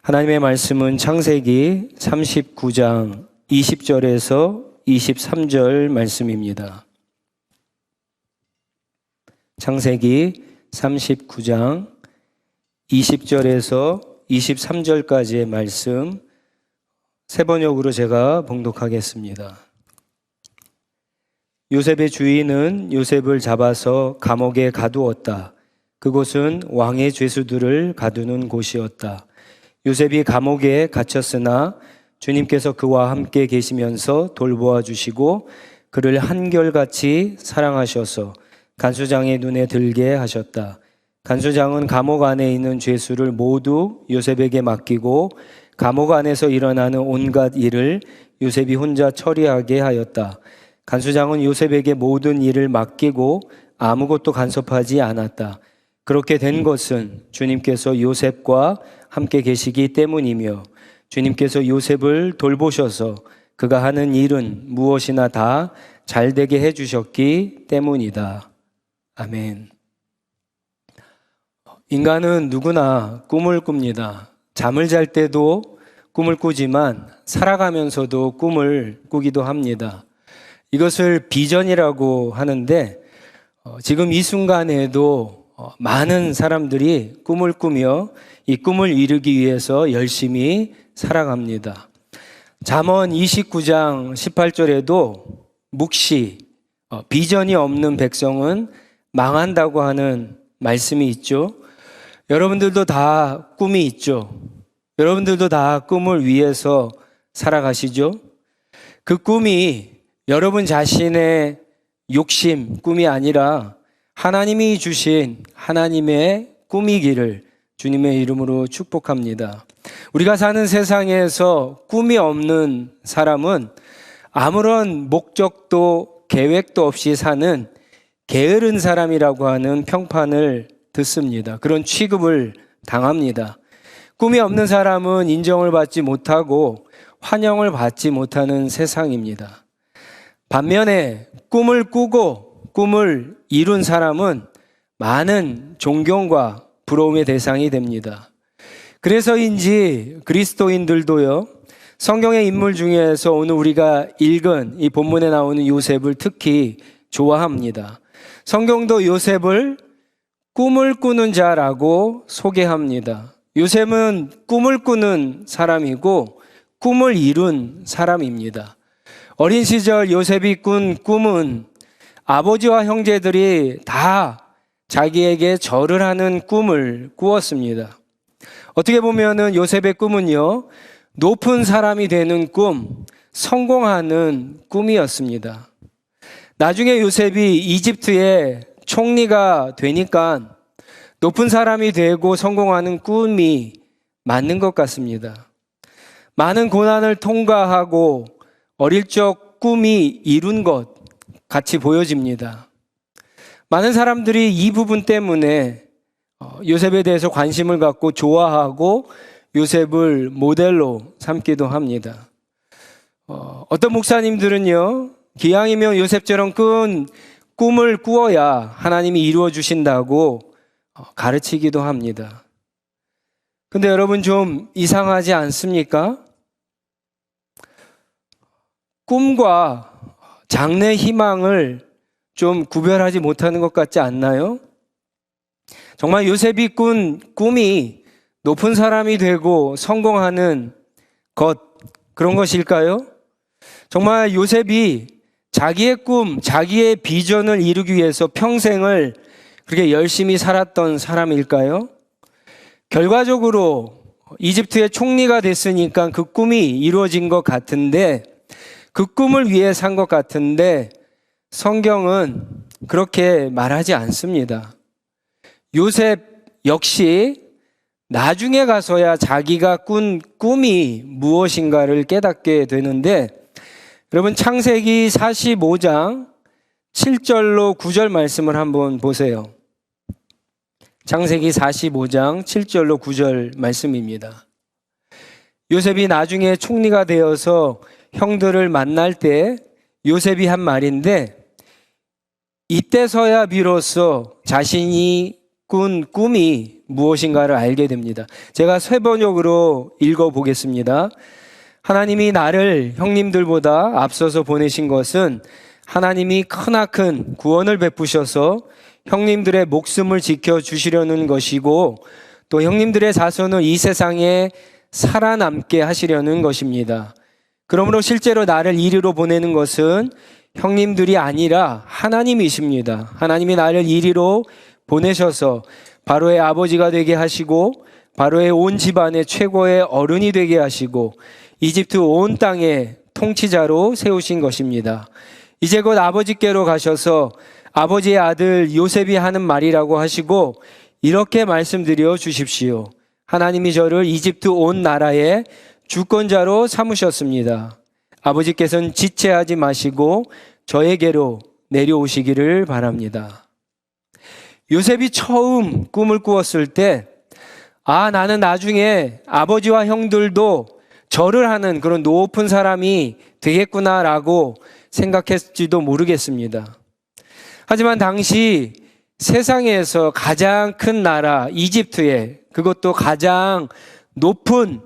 하나님의 말씀은 창세기 39장 20절에서 23절 말씀입니다. 창세기 39장 20절에서 23절까지의 말씀 세 번역으로 제가 봉독하겠습니다. 요셉의 주인은 요셉을 잡아서 감옥에 가두었다. 그곳은 왕의 죄수들을 가두는 곳이었다. 요셉이 감옥에 갇혔으나 주님께서 그와 함께 계시면서 돌보아 주시고 그를 한결같이 사랑하셔서 간수장의 눈에 들게 하셨다. 간수장은 감옥 안에 있는 죄수를 모두 요셉에게 맡기고 감옥 안에서 일어나는 온갖 일을 요셉이 혼자 처리하게 하였다. 간수장은 요셉에게 모든 일을 맡기고 아무것도 간섭하지 않았다. 그렇게 된 것은 주님께서 요셉과 함께 계시기 때문이며 주님께서 요셉을 돌보셔서 그가 하는 일은 무엇이나 다 잘되게 해주셨기 때문이다. 아멘. 인간은 누구나 꿈을 꿉니다. 잠을 잘 때도 꿈을 꾸지만 살아가면서도 꿈을 꾸기도 합니다. 이것을 비전이라고 하는데 지금 이 순간에도 많은 사람들이 꿈을 꾸며 이 꿈을 이루기 위해서 열심히 살아갑니다. 잠언 29장 18절에도 묵시, 비전이 없는 백성은 망한다고 하는 말씀이 있죠. 여러분들도 다 꿈이 있죠. 여러분들도 다 꿈을 위해서 살아가시죠. 그 꿈이 여러분 자신의 욕심, 꿈이 아니라 하나님이 주신 하나님의 꿈이기를 주님의 이름으로 축복합니다. 우리가 사는 세상에서 꿈이 없는 사람은 아무런 목적도 계획도 없이 사는 게으른 사람이라고 하는 평판을 듣습니다. 그런 취급을 당합니다. 꿈이 없는 사람은 인정을 받지 못하고 환영을 받지 못하는 세상입니다. 반면에 꿈을 꾸고 꿈을 이룬 사람은 많은 존경과 부러움의 대상이 됩니다. 그래서인지 그리스도인들도요, 성경의 인물 중에서 오늘 우리가 읽은 이 본문에 나오는 요셉을 특히 좋아합니다. 성경도 요셉을 꿈을 꾸는 자라고 소개합니다. 요셉은 꿈을 꾸는 사람이고 꿈을 이룬 사람입니다. 어린 시절 요셉이 꾼 꿈은 아버지와 형제들이 다 자기에게 절을 하는 꿈을 꾸었습니다. 어떻게 보면은 요셉의 꿈은요, 높은 사람이 되는 꿈, 성공하는 꿈이었습니다. 나중에 요셉이 이집트의 총리가 되니까 높은 사람이 되고 성공하는 꿈이 맞는 것 같습니다. 많은 고난을 통과하고 어릴 적 꿈이 이룬 것 같이 보여집니다. 많은 사람들이 이 부분 때문에 요셉에 대해서 관심을 갖고 좋아하고 요셉을 모델로 삼기도 합니다. 어떤 목사님들은요, 기왕이면 요셉처럼 큰 꿈을 꾸어야 하나님이 이루어 주신다고 가르치기도 합니다. 근데 여러분 좀 이상하지 않습니까? 꿈과 장래 희망을 좀 구별하지 못하는 것 같지 않나요? 정말 요셉이 꾼 꿈이 높은 사람이 되고 성공하는 것, 그런 것일까요? 정말 요셉이 자기의 꿈, 자기의 비전을 이루기 위해서 평생을 그렇게 열심히 살았던 사람일까요? 결과적으로 이집트의 총리가 됐으니까 그 꿈이 이루어진 것 같은데, 그 꿈을 위해 산 것 같은데 성경은 그렇게 말하지 않습니다. 요셉 역시 나중에 가서야 자기가 꾼 꿈이 무엇인가를 깨닫게 되는데, 여러분 창세기 45장 7절로 9절 말씀을 한번 보세요. 창세기 45장 7절로 9절 말씀입니다. 요셉이 나중에 총리가 되어서 형들을 만날 때 요셉이 한 말인데, 이때서야 비로소 자신이 꾼 꿈이 무엇인가를 알게 됩니다. 제가 세 번역으로 읽어보겠습니다. 하나님이 나를 형님들보다 앞서서 보내신 것은 하나님이 크나큰 구원을 베푸셔서 형님들의 목숨을 지켜주시려는 것이고 또 형님들의 자손을 이 세상에 살아남게 하시려는 것입니다. 그러므로 실제로 나를 이리로 보내는 것은 형님들이 아니라 하나님이십니다. 하나님이 나를 이리로 보내셔서 바로의 아버지가 되게 하시고 바로의 온 집안의 최고의 어른이 되게 하시고 이집트 온 땅의 통치자로 세우신 것입니다. 이제 곧 아버지께로 가셔서 아버지의 아들 요셉이 하는 말이라고 하시고 이렇게 말씀드려 주십시오. 하나님이 저를 이집트 온 나라의 주권자로 삼으셨습니다. 아버지께서는 지체하지 마시고 저에게로 내려오시기를 바랍니다. 요셉이 처음 꿈을 꾸었을 때 나는 나중에 아버지와 형들도 절을 하는 그런 높은 사람이 되겠구나라고 생각했지도 모르겠습니다. 하지만 당시 세상에서 가장 큰 나라 이집트에 그것도 가장 높은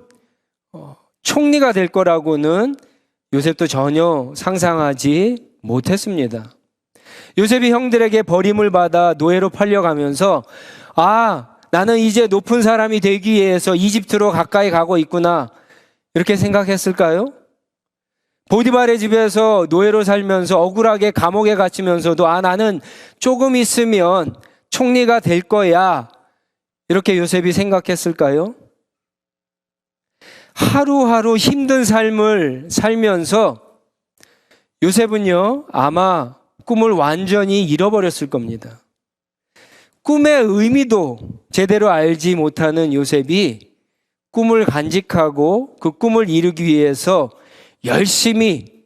총리가 될 거라고는 요셉도 전혀 상상하지 못했습니다. 요셉이 형들에게 버림을 받아 노예로 팔려가면서 나는 이제 높은 사람이 되기 위해서 이집트로 가까이 가고 있구나 이렇게 생각했을까요? 보디발의 집에서 노예로 살면서 억울하게 감옥에 갇히면서도 나는 조금 있으면 총리가 될 거야 이렇게 요셉이 생각했을까요? 하루하루 힘든 삶을 살면서 요셉은요 아마 꿈을 완전히 잃어버렸을 겁니다. 꿈의 의미도 제대로 알지 못하는 요셉이 꿈을 간직하고 그 꿈을 이루기 위해서 열심히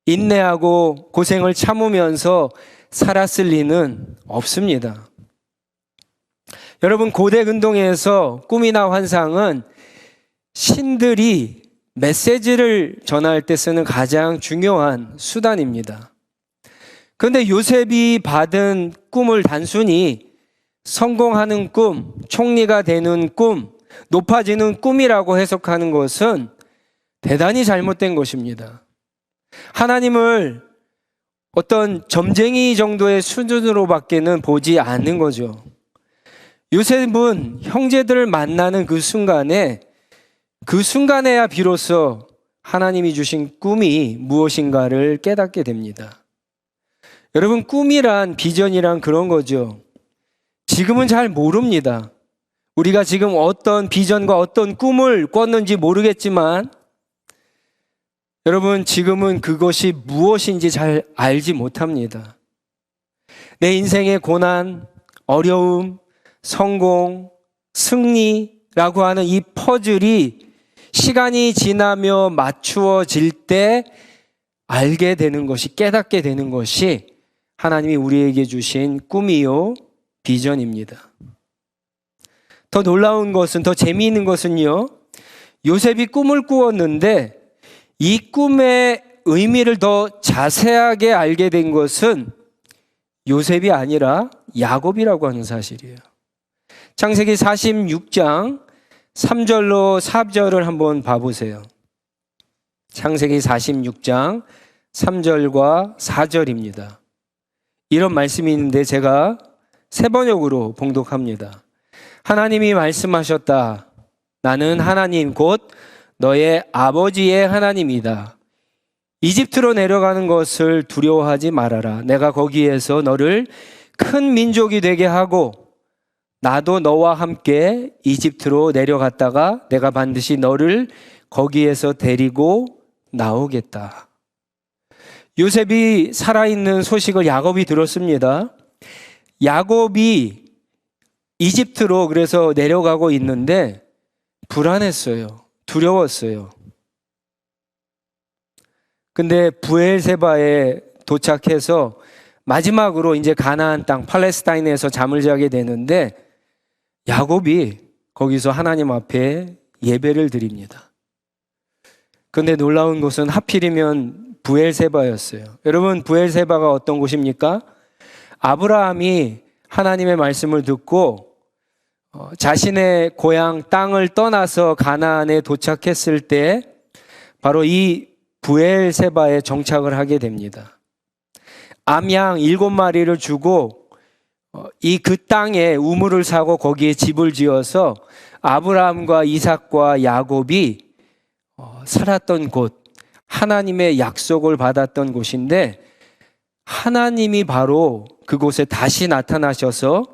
인내하고 고생을 참으면서 살았을 리는 없습니다. 여러분, 고대 근동에서 꿈이나 환상은 신들이 메시지를 전할 때 쓰는 가장 중요한 수단입니다. 그런데 요셉이 받은 꿈을 단순히 성공하는 꿈, 총리가 되는 꿈, 높아지는 꿈이라고 해석하는 것은 대단히 잘못된 것입니다. 하나님을 어떤 점쟁이 정도의 수준으로밖에는 보지 않는 거죠. 요셉은 형제들을 만나는 그 순간에야 비로소 하나님이 주신 꿈이 무엇인가를 깨닫게 됩니다. 여러분, 꿈이란 비전이란 그런 거죠. 지금은 잘 모릅니다. 우리가 지금 어떤 비전과 어떤 꿈을 꿨는지 모르겠지만 여러분, 지금은 그것이 무엇인지 잘 알지 못합니다. 내 인생의 고난, 어려움, 성공, 승리라고 하는 이 퍼즐이 시간이 지나며 맞추어질 때 알게 되는 것이, 깨닫게 되는 것이 하나님이 우리에게 주신 꿈이요, 비전입니다. 더 놀라운 것은, 더 재미있는 것은요, 요셉이 꿈을 꾸었는데 이 꿈의 의미를 더 자세하게 알게 된 것은 요셉이 아니라 야곱이라고 하는 사실이에요. 창세기 46장 3절로 4절을 한번 봐보세요. 창세기 46장 3절과 4절입니다. 이런 말씀이 있는데 제가 세 번역으로 봉독합니다. 하나님이 말씀하셨다. 나는 하나님 곧 너의 아버지의 하나님이다. 이집트로 내려가는 것을 두려워하지 말아라. 내가 거기에서 너를 큰 민족이 되게 하고 나도 너와 함께 이집트로 내려갔다가 내가 반드시 너를 거기에서 데리고 나오겠다. 요셉이 살아있는 소식을 야곱이 들었습니다. 야곱이 이집트로 그래서 내려가고 있는데 불안했어요. 두려웠어요. 근데 브엘세바에 도착해서 마지막으로 이제 가나안 땅 팔레스타인에서 잠을 자게 되는데 야곱이 거기서 하나님 앞에 예배를 드립니다. 근데 놀라운 것은 하필이면 브엘세바였어요. 여러분, 브엘세바가 어떤 곳입니까? 아브라함이 하나님의 말씀을 듣고 자신의 고향 땅을 떠나서 가나안에 도착했을 때 바로 이 브엘세바에 정착을 하게 됩니다. 암양 7마리를 주고 그 땅에 우물을 사고 거기에 집을 지어서 아브라함과 이삭과 야곱이 살았던 곳, 하나님의 약속을 받았던 곳인데, 하나님이 바로 그곳에 다시 나타나셔서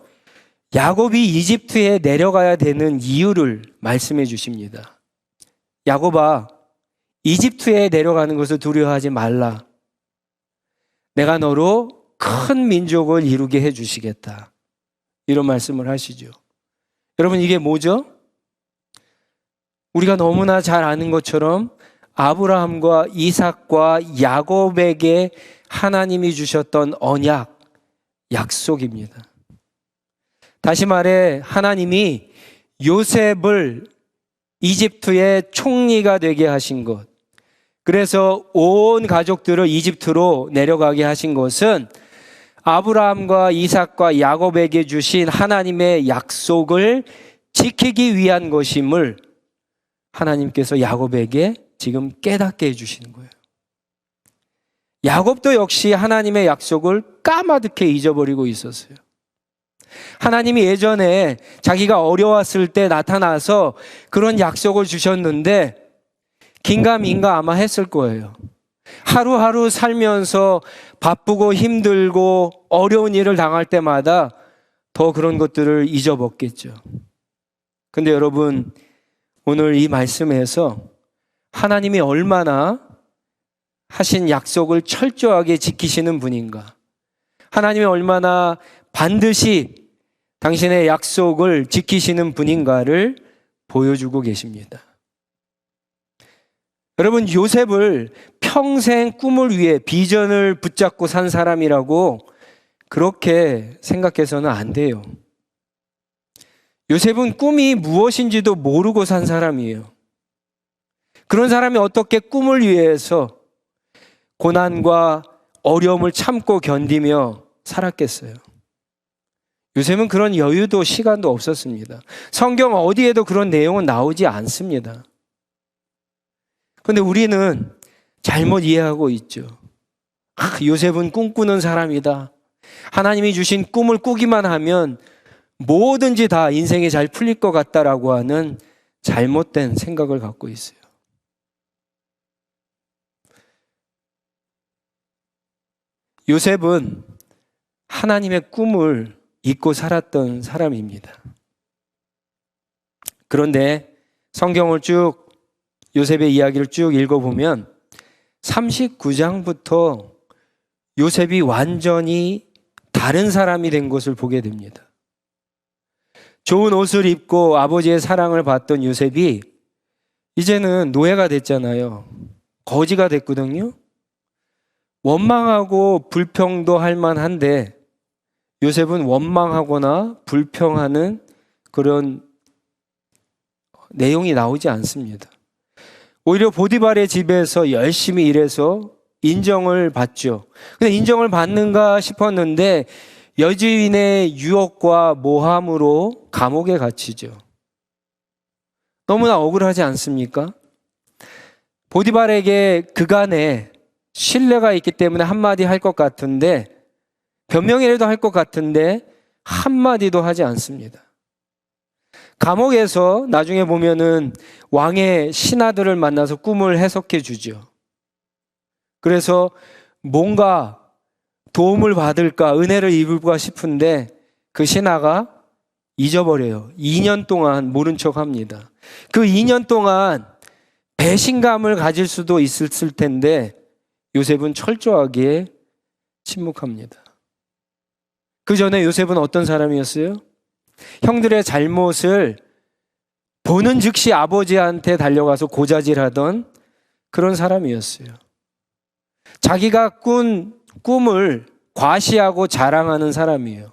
야곱이 이집트에 내려가야 되는 이유를 말씀해 주십니다. 야곱아, 이집트에 내려가는 것을 두려워하지 말라. 내가 너로 큰 민족을 이루게 해 주시겠다. 이런 말씀을 하시죠. 여러분, 이게 뭐죠? 우리가 너무나 잘 아는 것처럼 아브라함과 이삭과 야곱에게 하나님이 주셨던 언약, 약속입니다. 다시 말해 하나님이 요셉을 이집트의 총리가 되게 하신 것, 그래서 온 가족들을 이집트로 내려가게 하신 것은 아브라함과 이삭과 야곱에게 주신 하나님의 약속을 지키기 위한 것임을 하나님께서 야곱에게 지금 깨닫게 해주시는 거예요. 야곱도 역시 하나님의 약속을 까마득히 잊어버리고 있었어요. 하나님이 예전에 자기가 어려웠을 때 나타나서 그런 약속을 주셨는데 긴가민가 아마 했을 거예요. 하루하루 살면서 바쁘고 힘들고 어려운 일을 당할 때마다 더 그런 것들을 잊어먹겠죠. 근데 여러분, 오늘 이 말씀에서 하나님이 얼마나 하신 약속을 철저하게 지키시는 분인가, 하나님이 얼마나 반드시 당신의 약속을 지키시는 분인가를 보여주고 계십니다. 여러분, 요셉을 평생 꿈을 위해 비전을 붙잡고 산 사람이라고 그렇게 생각해서는 안 돼요. 요셉은 꿈이 무엇인지도 모르고 산 사람이에요. 그런 사람이 어떻게 꿈을 위해서 고난과 어려움을 참고 견디며 살았겠어요? 요셉은 그런 여유도 시간도 없었습니다. 성경 어디에도 그런 내용은 나오지 않습니다. 그런데 우리는 잘못 이해하고 있죠. 요셉은 꿈꾸는 사람이다. 하나님이 주신 꿈을 꾸기만 하면 뭐든지 다 인생이 잘 풀릴 것 같다라고 하는 잘못된 생각을 갖고 있어요. 요셉은 하나님의 꿈을 잊고 살았던 사람입니다. 그런데 성경을 쭉, 요셉의 이야기를 쭉 읽어보면 39장부터 요셉이 완전히 다른 사람이 된 것을 보게 됩니다. 좋은 옷을 입고 아버지의 사랑을 받던 요셉이 이제는 노예가 됐잖아요. 거지가 됐거든요. 원망하고 불평도 할 만한데 요셉은 원망하거나 불평하는 그런 내용이 나오지 않습니다. 오히려 보디발의 집에서 열심히 일해서 인정을 받죠. 근데 인정을 받는가 싶었는데 여주인의 유혹과 모함으로 감옥에 갇히죠. 너무나 억울하지 않습니까? 보디발에게 그간에 신뢰가 있기 때문에 한마디 할 것 같은데, 변명이라도 할 것 같은데 한마디도 하지 않습니다. 감옥에서 나중에 보면은 왕의 신하들을 만나서 꿈을 해석해 주죠. 그래서 뭔가 도움을 받을까, 은혜를 입을까 싶은데 그 신하가 잊어버려요. 2년 동안 모른 척 합니다. 그 2년 동안 배신감을 가질 수도 있었을 텐데 요셉은 철저하게 침묵합니다. 그 전에 요셉은 어떤 사람이었어요? 형들의 잘못을 보는 즉시 아버지한테 달려가서 고자질하던 그런 사람이었어요. 자기가 꾼 꿈을 과시하고 자랑하는 사람이에요.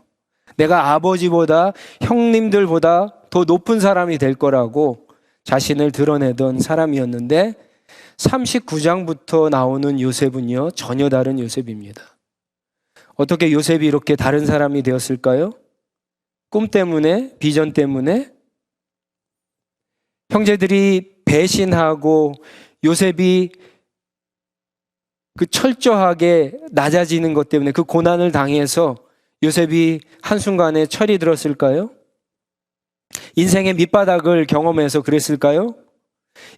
내가 아버지보다 형님들보다 더 높은 사람이 될 거라고 자신을 드러내던 사람이었는데 39장부터 나오는 요셉은요, 전혀 다른 요셉입니다. 어떻게 요셉이 이렇게 다른 사람이 되었을까요? 꿈 때문에, 비전 때문에 형제들이 배신하고 요셉이 그 철저하게 낮아지는 것 때문에 그 고난을 당해서 요셉이 한순간에 철이 들었을까요? 인생의 밑바닥을 경험해서 그랬을까요?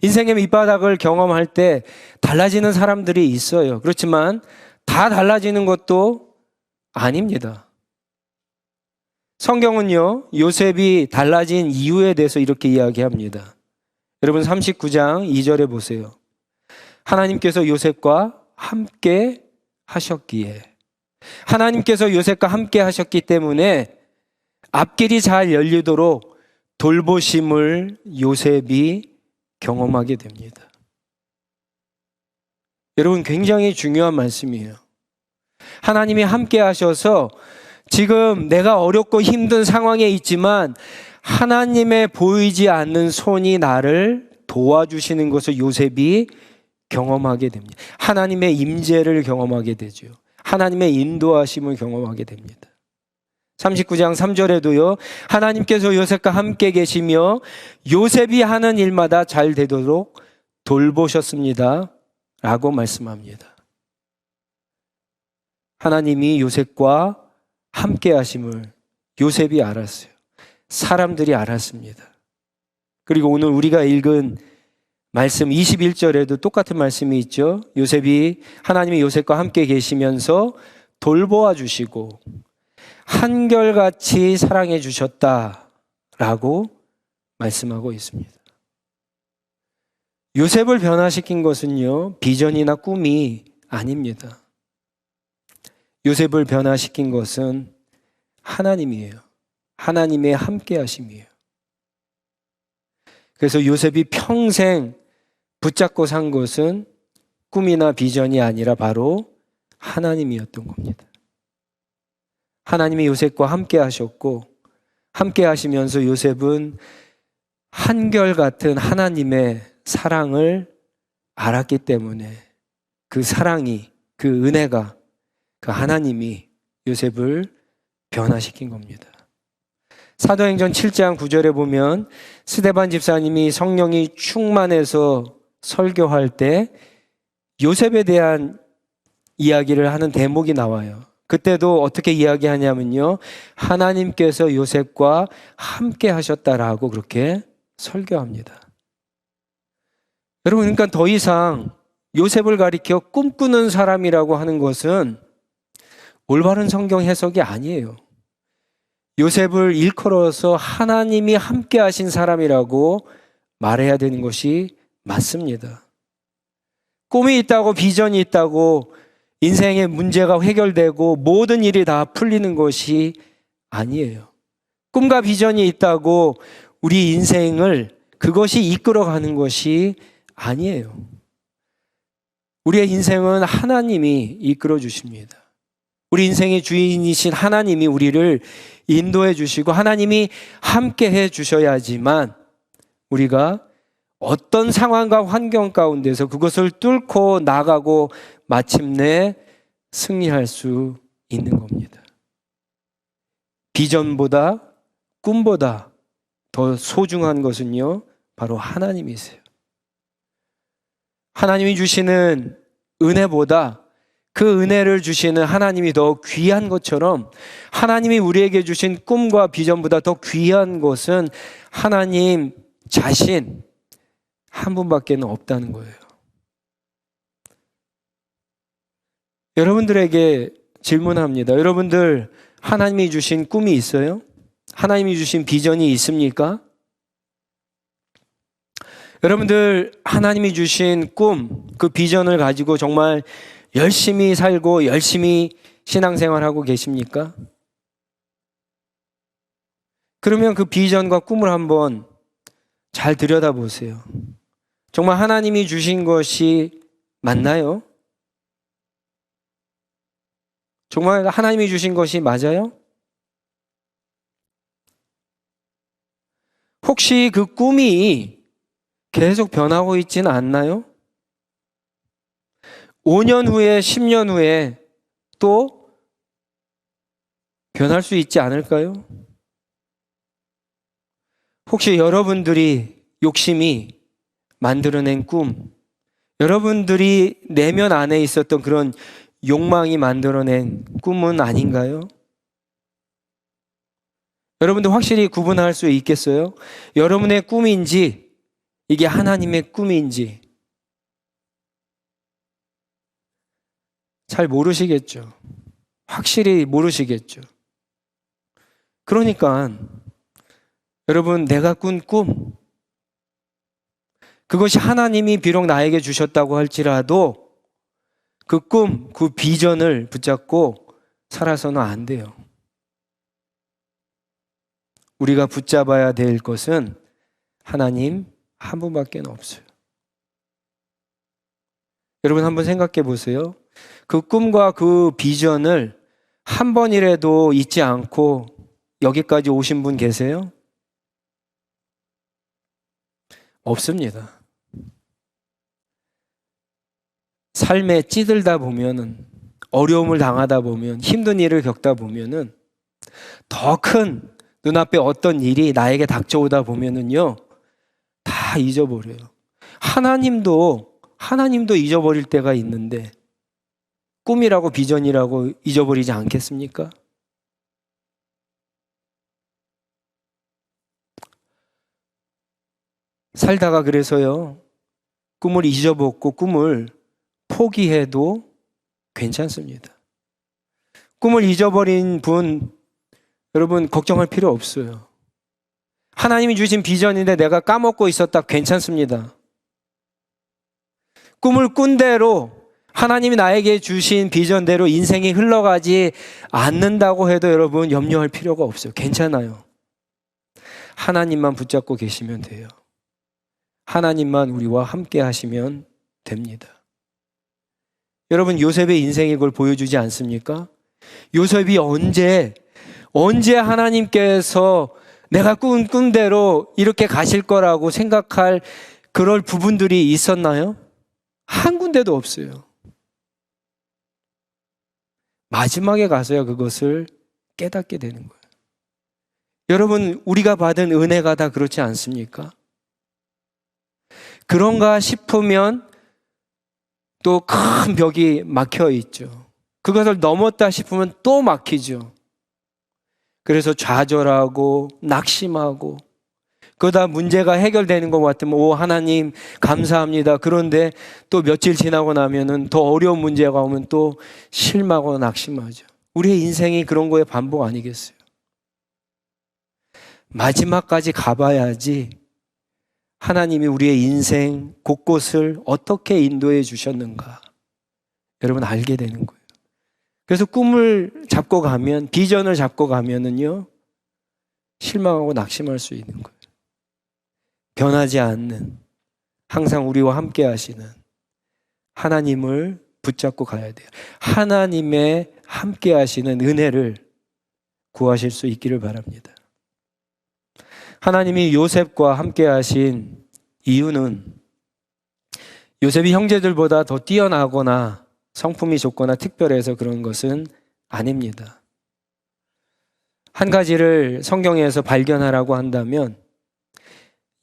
인생의 밑바닥을 경험할 때 달라지는 사람들이 있어요. 그렇지만 다 달라지는 것도 아닙니다. 성경은요, 요셉이 달라진 이유에 대해서 이렇게 이야기합니다. 여러분 39장 2절에 보세요. 하나님께서 요셉과 함께 하셨기에, 하나님께서 요셉과 함께 하셨기 때문에 앞길이 잘 열리도록 돌보심을 요셉이 경험하게 됩니다. 여러분 굉장히 중요한 말씀이에요. 하나님이 함께 하셔서 지금 내가 어렵고 힘든 상황에 있지만 하나님의 보이지 않는 손이 나를 도와주시는 것을 요셉이 경험하게 됩니다. 하나님의 임재를 경험하게 되죠. 하나님의 인도하심을 경험하게 됩니다. 39장 3절에도요. 하나님께서 요셉과 함께 계시며 요셉이 하는 일마다 잘 되도록 돌보셨습니다. 라고 말씀합니다. 하나님이 요셉과 함께 하심을 요셉이 알았어요. 사람들이 알았습니다. 그리고 오늘 우리가 읽은 말씀 21절에도 똑같은 말씀이 있죠. 요셉이 하나님이 요셉과 함께 계시면서 돌보아 주시고 한결같이 사랑해 주셨다라고 말씀하고 있습니다. 요셉을 변화시킨 것은요, 비전이나 꿈이 아닙니다. 요셉을 변화시킨 것은 하나님이에요. 하나님의 함께 하심이에요. 그래서 요셉이 평생 붙잡고 산 것은 꿈이나 비전이 아니라 바로 하나님이었던 겁니다. 하나님이 요셉과 함께 하셨고 함께 하시면서 요셉은 한결같은 하나님의 사랑을 알았기 때문에 그 사랑이, 그 은혜가, 그 하나님이 요셉을 변화시킨 겁니다. 사도행전 7장 9절에 보면 스데반 집사님이 성령이 충만해서 설교할 때 요셉에 대한 이야기를 하는 대목이 나와요. 그때도 어떻게 이야기하냐면요, 하나님께서 요셉과 함께 하셨다라고 그렇게 설교합니다. 여러분, 그러니까 더 이상 요셉을 가리켜 꿈꾸는 사람이라고 하는 것은 올바른 성경 해석이 아니에요. 요셉을 일컬어서 하나님이 함께 하신 사람이라고 말해야 되는 것이 맞습니다. 꿈이 있다고, 비전이 있다고 인생의 문제가 해결되고 모든 일이 다 풀리는 것이 아니에요. 꿈과 비전이 있다고 우리 인생을 그것이 이끌어가는 것이 아니에요. 우리의 인생은 하나님이 이끌어 주십니다. 우리 인생의 주인이신 하나님이 우리를 인도해 주시고 하나님이 함께 해 주셔야지만 우리가 어떤 상황과 환경 가운데서 그것을 뚫고 나가고 마침내 승리할 수 있는 겁니다. 비전보다 꿈보다 더 소중한 것은요, 바로 하나님이세요. 하나님이 주시는 은혜보다 그 은혜를 주시는 하나님이 더 귀한 것처럼 하나님이 우리에게 주신 꿈과 비전보다 더 귀한 것은 하나님 자신 한 분밖에 없다는 거예요. 여러분들에게 질문합니다. 여러분들 하나님이 주신 꿈이 있어요? 하나님이 주신 비전이 있습니까? 여러분들 하나님이 주신 꿈, 그 비전을 가지고 정말 열심히 살고 열심히 신앙생활하고 계십니까? 그러면 그 비전과 꿈을 한번 잘 들여다보세요. 정말 하나님이 주신 것이 맞나요? 정말 하나님이 주신 것이 맞아요? 혹시 그 꿈이 계속 변하고 있지는 않나요? 5년 후에, 10년 후에 또 변할 수 있지 않을까요? 혹시 여러분들이 욕심이 만들어낸 꿈, 여러분들이 내면 안에 있었던 그런 욕망이 만들어낸 꿈은 아닌가요? 여러분들 확실히 구분할 수 있겠어요? 여러분의 꿈인지 이게 하나님의 꿈인지 잘 모르시겠죠. 확실히 모르시겠죠. 그러니까 여러분, 내가 꾼 꿈, 그것이 하나님이 비록 나에게 주셨다고 할지라도 그 꿈, 그 비전을 붙잡고 살아서는 안 돼요. 우리가 붙잡아야 될 것은 하나님 한 분밖에 없어요. 여러분 한번 생각해 보세요. 그 꿈과 그 비전을 한 번이라도 잊지 않고 여기까지 오신 분 계세요? 없습니다. 삶에 찌들다 보면은, 어려움을 당하다 보면, 힘든 일을 겪다 보면은 더 큰 눈앞에 어떤 일이 나에게 닥쳐오다 보면은요, 다 잊어버려요. 하나님도 잊어버릴 때가 있는데 꿈이라고 비전이라고 잊어버리지 않겠습니까? 살다가 그래서요, 꿈을 잊어먹고 꿈을 포기해도 괜찮습니다. 꿈을 잊어버린 분, 여러분 걱정할 필요 없어요. 하나님이 주신 비전인데 내가 까먹고 있었다, 괜찮습니다. 꿈을 꾼 대로, 하나님이 나에게 주신 비전대로 인생이 흘러가지 않는다고 해도 여러분 염려할 필요가 없어요. 괜찮아요. 하나님만 붙잡고 계시면 돼요. 하나님만 우리와 함께 하시면 됩니다. 여러분, 요셉의 인생이 그걸 보여주지 않습니까? 요셉이 언제 하나님께서 내가 꾼 꿈대로 이렇게 가실 거라고 생각할 그럴 부분들이 있었나요? 한 군데도 없어요. 마지막에 가서야 그것을 깨닫게 되는 거예요. 여러분, 우리가 받은 은혜가 다 그렇지 않습니까? 그런가 싶으면 또 큰 벽이 막혀 있죠. 그것을 넘었다 싶으면 또 막히죠. 그래서 좌절하고 낙심하고, 그러다 문제가 해결되는 것 같으면 오 하나님 감사합니다. 그런데 또 며칠 지나고 나면은 더 어려운 문제가 오면 또 실망하고 낙심하죠. 우리의 인생이 그런 거의 반복 아니겠어요? 마지막까지 가봐야지 하나님이 우리의 인생 곳곳을 어떻게 인도해 주셨는가 여러분 알게 되는 거예요. 그래서 꿈을 잡고 가면, 비전을 잡고 가면은요, 실망하고 낙심할 수 있는 거예요. 변하지 않는, 항상 우리와 함께 하시는 하나님을 붙잡고 가야 돼요. 하나님의 함께 하시는 은혜를 구하실 수 있기를 바랍니다. 하나님이 요셉과 함께 하신 이유는 요셉이 형제들보다 더 뛰어나거나 성품이 좋거나 특별해서 그런 것은 아닙니다. 한 가지를 성경에서 발견하라고 한다면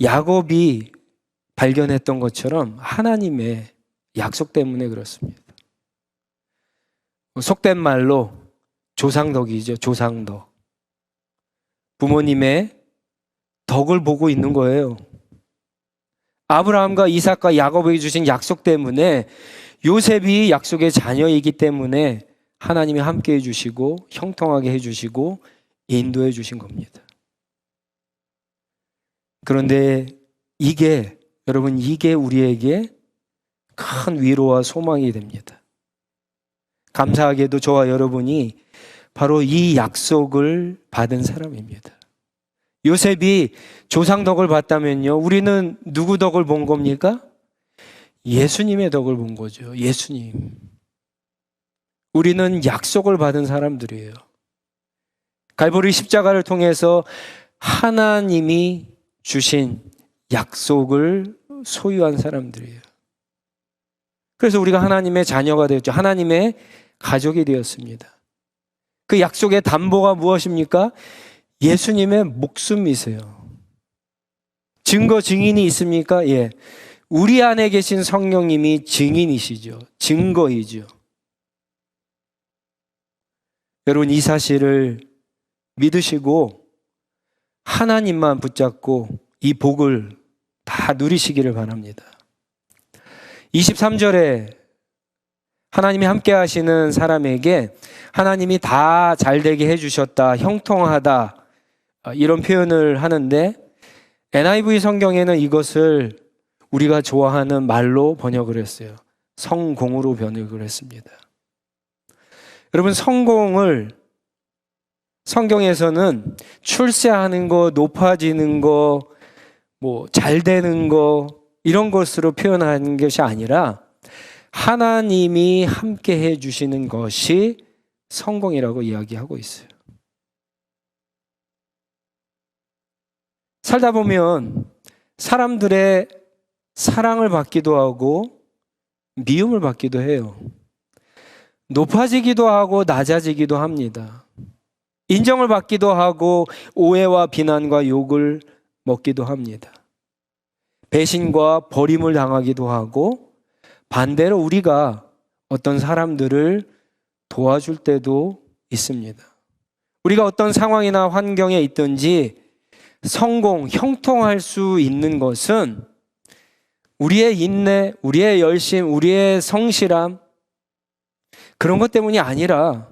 야곱이 발견했던 것처럼 하나님의 약속 때문에 그렇습니다. 속된 말로 조상덕이죠. 조상덕. 부모님의 덕을 보고 있는 거예요. 아브라함과 이삭과 야곱에게 주신 약속 때문에, 요셉이 약속의 자녀이기 때문에 하나님이 함께 해주시고 형통하게 해주시고 인도해 주신 겁니다. 그런데 여러분 이게 우리에게 큰 위로와 소망이 됩니다. 감사하게도 저와 여러분이 바로 이 약속을 받은 사람입니다. 요셉이 조상 덕을 봤다면요, 우리는 누구 덕을 본 겁니까? 예수님의 덕을 본 거죠. 예수님. 우리는 약속을 받은 사람들이에요. 갈보리 십자가를 통해서 하나님이 주신 약속을 소유한 사람들이에요. 그래서 우리가 하나님의 자녀가 되었죠. 하나님의 가족이 되었습니다. 그 약속의 담보가 무엇입니까? 예수님의 목숨이세요. 증거 증인이 있습니까? 예. 우리 안에 계신 성령님이 증인이시죠. 증거이죠. 여러분, 이 사실을 믿으시고 하나님만 붙잡고 이 복을 다 누리시기를 바랍니다. 23절에 하나님이 함께 하시는 사람에게 하나님이 다 잘되게 해주셨다, 형통하다, 이런 표현을 하는데 NIV 성경에는 이것을 우리가 좋아하는 말로 번역을 했어요. 성공으로 번역을 했습니다. 여러분, 성공을 성경에서는 출세하는 거, 높아지는 거, 잘 되는 거, 이런 것으로 표현하는 것이 아니라 하나님이 함께 해주시는 것이 성공이라고 이야기하고 있어요. 살다 보면 사람들의 사랑을 받기도 하고 미움을 받기도 해요. 높아지기도 하고 낮아지기도 합니다. 인정을 받기도 하고 오해와 비난과 욕을 먹기도 합니다. 배신과 버림을 당하기도 하고 반대로 우리가 어떤 사람들을 도와줄 때도 있습니다. 우리가 어떤 상황이나 환경에 있든지 성공, 형통할 수 있는 것은 우리의 인내, 우리의 열심, 우리의 성실함, 그런 것 때문이 아니라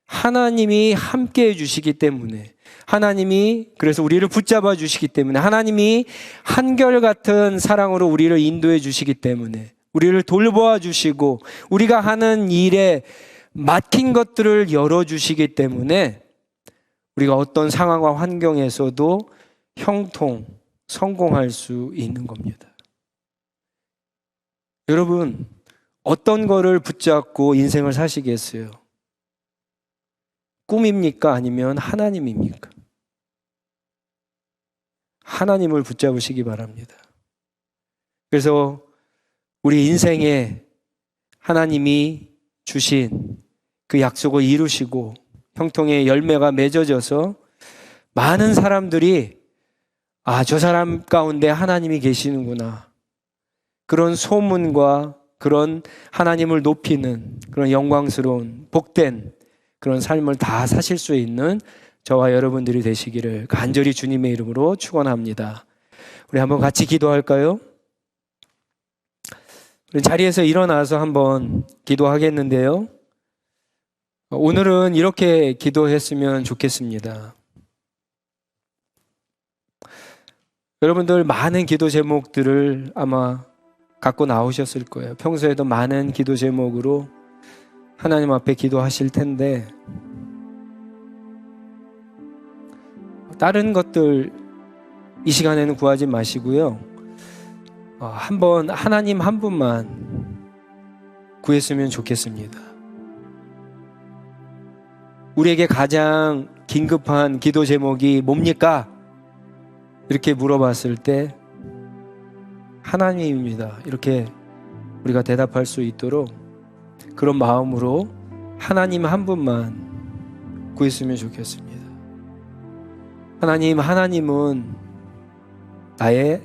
하나님이 함께 해주시기 때문에, 하나님이 그래서 우리를 붙잡아 주시기 때문에, 하나님이 한결같은 사랑으로 우리를 인도해 주시기 때문에, 우리를 돌보아 주시고 우리가 하는 일에 막힌 것들을 열어주시기 때문에 우리가 어떤 상황과 환경에서도 형통, 성공할 수 있는 겁니다. 여러분, 어떤 거를 붙잡고 인생을 사시겠어요? 꿈입니까? 아니면 하나님입니까? 하나님을 붙잡으시기 바랍니다. 그래서 우리 인생에 하나님이 주신 그 약속을 이루시고 형통의 열매가 맺어져서 많은 사람들이 저 사람 가운데 하나님이 계시는구나, 그런 소문과 그런 하나님을 높이는 그런 영광스러운 복된 그런 삶을 다 사실 수 있는 저와 여러분들이 되시기를 간절히 주님의 이름으로 축원합니다. 우리 한번 같이 기도할까요? 우리 자리에서 일어나서 한번 기도하겠는데요. 오늘은 이렇게 기도했으면 좋겠습니다. 여러분들 많은 기도 제목들을 아마 갖고 나오셨을 거예요. 평소에도 많은 기도 제목으로 하나님 앞에 기도하실 텐데 다른 것들 이 시간에는 구하지 마시고요. 한번 하나님 한 분만 구했으면 좋겠습니다. 우리에게 가장 긴급한 기도 제목이 뭡니까? 이렇게 물어봤을 때 하나님입니다, 이렇게 우리가 대답할 수 있도록 그런 마음으로 하나님 한 분만 구했으면 좋겠습니다. 하나님은 나의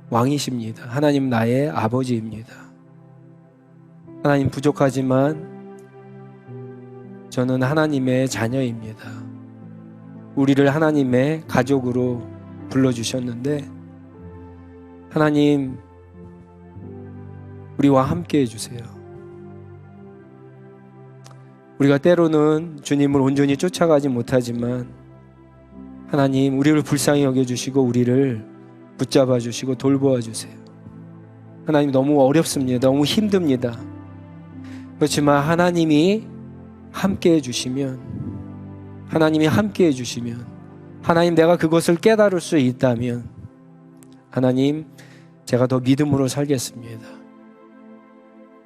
왕이십니다. 하나님 나의 아버지입니다. 하나님, 부족하지만 저는 하나님의 자녀입니다. 우리를 하나님의 가족으로 불러주셨는데 하나님, 우리와 함께 해주세요. 우리가 때로는 주님을 온전히 쫓아가지 못하지만 하나님, 우리를 불쌍히 여겨주시고 우리를 붙잡아 주시고 돌보아 주세요. 하나님, 너무 어렵습니다. 너무 힘듭니다. 그렇지만 하나님이 함께 해주시면, 하나님, 내가 그것을 깨달을 수 있다면 하나님, 제가 더 믿음으로 살겠습니다.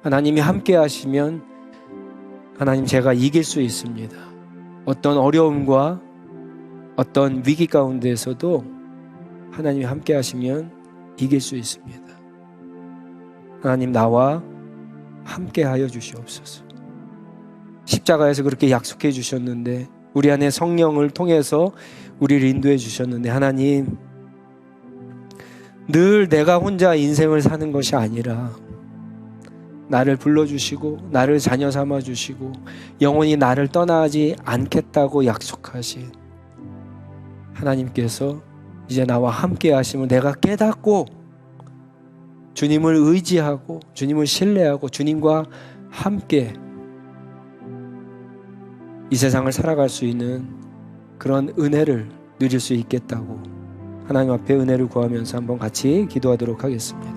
하나님이 함께 하시면 하나님, 제가 이길 수 있습니다. 어떤 어려움과 어떤 위기 가운데에서도 하나님이 함께 하시면 이길 수 있습니다. 하나님, 나와 함께 하여 주시옵소서. 십자가에서 그렇게 약속해 주셨는데, 우리 안에 성령을 통해서 우리를 인도해 주셨는데, 하나님, 늘 내가 혼자 인생을 사는 것이 아니라 나를 불러주시고 나를 자녀 삼아주시고 영원히 나를 떠나지 않겠다고 약속하신 하나님께서 이제 나와 함께 하심을 내가 깨닫고 주님을 의지하고 주님을 신뢰하고 주님과 함께 이 세상을 살아갈 수 있는 그런 은혜를 누릴 수 있겠다고 하나님 앞에 은혜를 구하면서 한번 같이 기도하도록 하겠습니다.